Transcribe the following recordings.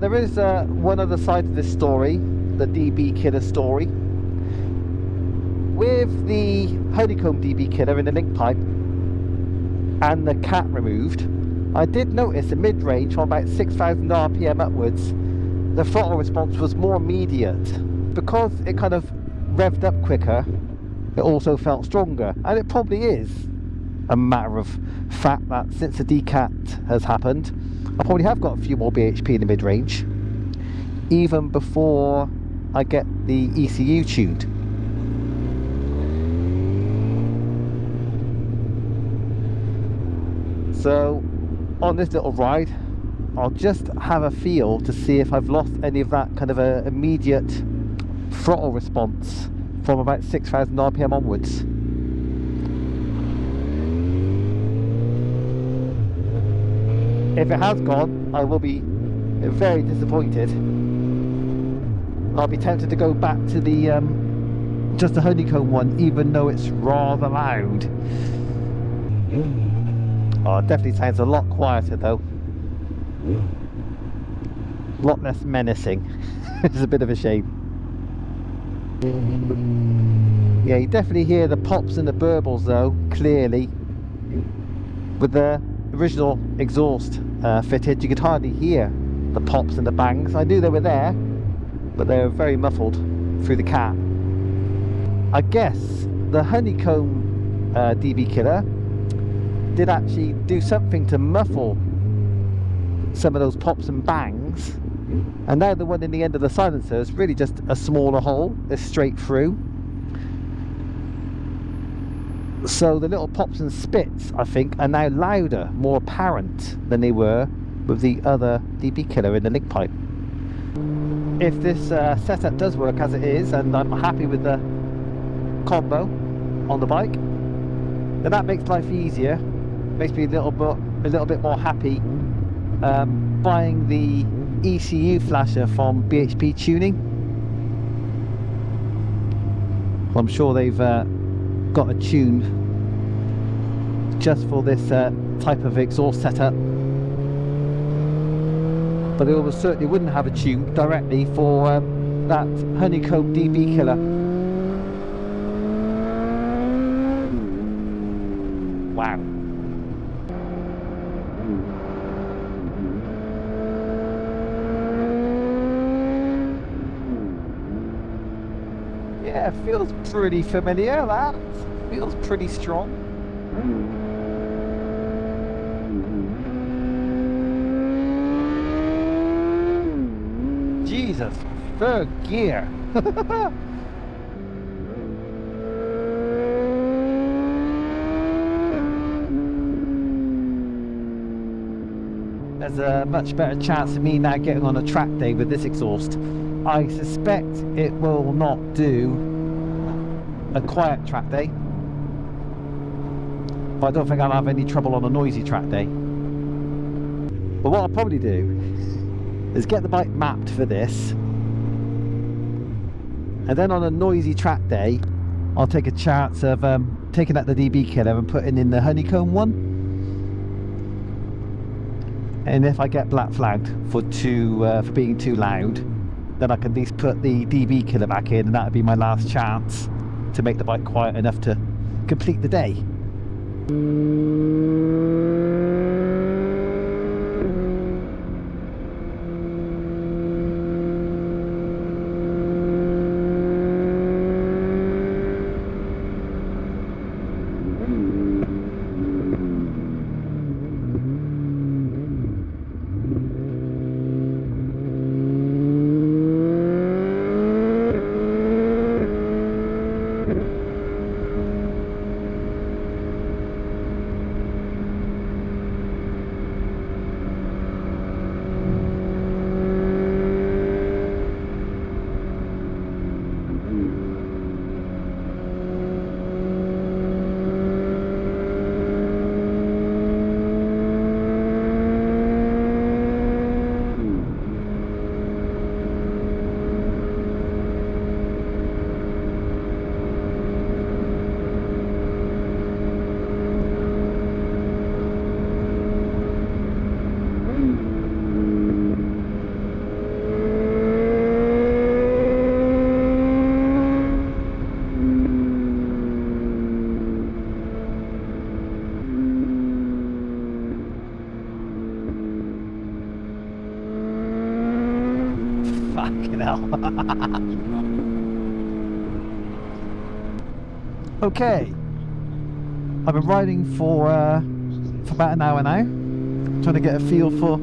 There is one other side to this story, the DB killer story. With the honeycomb DB killer in the link pipe and the cat removed, I did notice a mid-range from about 6,000 RPM upwards, the throttle response was more immediate. Because it kind of revved up quicker, it also felt stronger, and it probably is a matter of fact that since the Decat has happened, I probably have got a few more bhp in the mid-range, even before I get the ECU tuned. So on this little ride, I'll just have a feel to see if I've lost any of that kind of a immediate throttle response from about 6,000 RPM onwards. If it has gone, I will be very disappointed. I'll be tempted to go back to the just the honeycomb one, even though it's rather loud. Oh, it definitely sounds a lot quieter though. A lot less menacing. It's a bit of a shame. Yeah, you definitely hear the pops and the burbles though, clearly. With the original exhaust fitted, you could hardly hear the pops and the bangs. I knew they were there, but they were very muffled through the cat. I guess the honeycomb DB killer did actually do something to muffle some of those pops and bangs, and now the one in the end of the silencer is really just a smaller hole. It's straight through, so the little pops and spits, I think, are now louder, more apparent than they were with the other DB killer in the link pipe. If this setup does work as it is, and I'm happy with the combo on the bike, then that makes life easier. Makes me a little bit more happy buying the ECU flasher from BHP Tuning. I'm sure they've got a tune just for this type of exhaust setup, but they almost certainly wouldn't have a tune directly for that honeycomb DB killer. Wow. Yeah, it feels pretty familiar, that. Feels pretty strong. Jesus, third gear. There's a much better chance of me now getting on a track day with this exhaust. I suspect it will not do a quiet track day, but I don't think I'll have any trouble on a noisy track day. But what I'll probably do is get the bike mapped for this, and then on a noisy track day I'll take a chance of taking out the DB killer and putting in the honeycomb one. And if I get black flagged for being too loud, then I can at least put the DB killer back in, and that would be my last chance to make the bike quiet enough to complete the day. Fucking hell. Okay. I've been riding for about an hour now, trying to get a feel for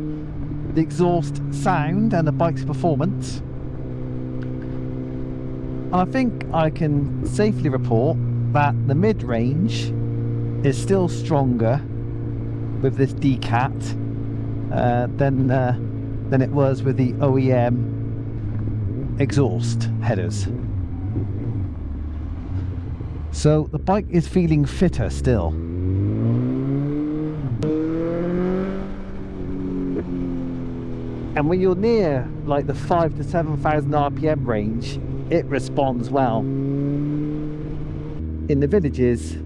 the exhaust sound and the bike's performance. And I think I can safely report that the mid-range is still stronger with this Decat than it was with the OEM exhaust headers. So the bike is feeling fitter still. And when you're near like the 5,000 to 7,000 RPM range, it responds well. In the villages,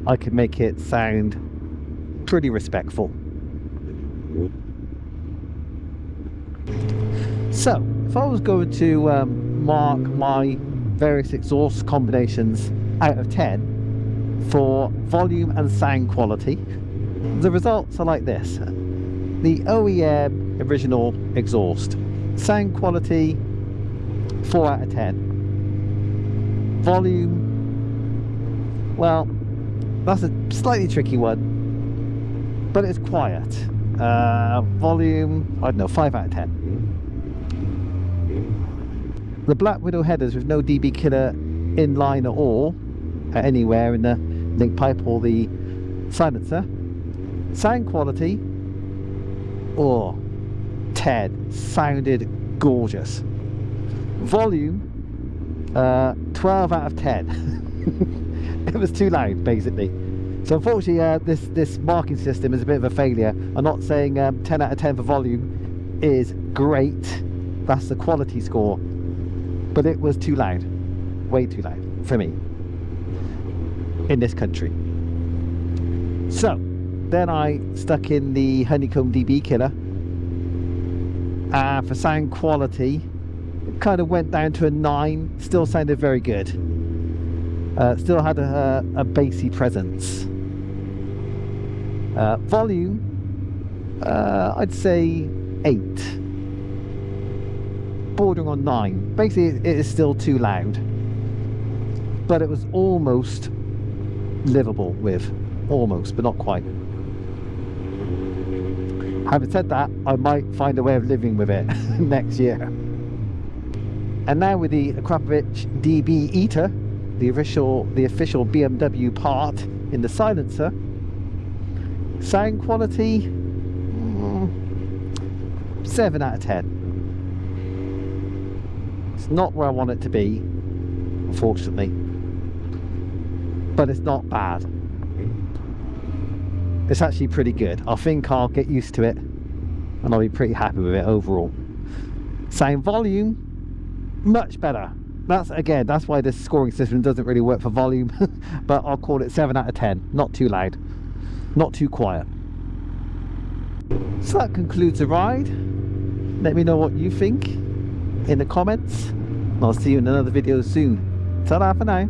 I can make it sound pretty respectful. So, if I was going to mark my various exhaust combinations out of 10 for volume and sound quality, the results are like this. The OEM original exhaust, sound quality 4 out of 10. Volume, well, that's a slightly tricky one, but it's quiet. Volume, I don't know, 5 out of 10. The Black Widow headers with no dB killer in line at all, anywhere in the link pipe or the silencer. Sound quality, 10, sounded gorgeous. Volume, 12 out of 10. It was too loud, basically. So unfortunately, this marking system is a bit of a failure. I'm not saying 10 out of 10 for volume is great. That's the quality score. But it was too loud. Way too loud for me. In this country. So, then I stuck in the honeycomb dB killer. And for sound quality, it kind of went down to a 9. Still sounded very good. Still had a bassy presence. Volume, I'd say 8. Bordering on 9. Basically, it is still too loud. But it was almost livable with. Almost, but not quite. Having said that, I might find a way of living with it next year. And now with the Akrapovic DB Eater, the official BMW part in the silencer, sound quality 7 out of 10. It's not where I want it to be, unfortunately, but it's not bad. It's actually pretty good. I think I'll get used to it and I'll be pretty happy with it overall. Sound volume, much better. That's why this scoring system doesn't really work for volume. But I'll call it 7 out of 10. Not too loud, not too quiet. So that concludes the ride. Let me know what you think in the comments. I'll see you in another video soon. Ta-da for now.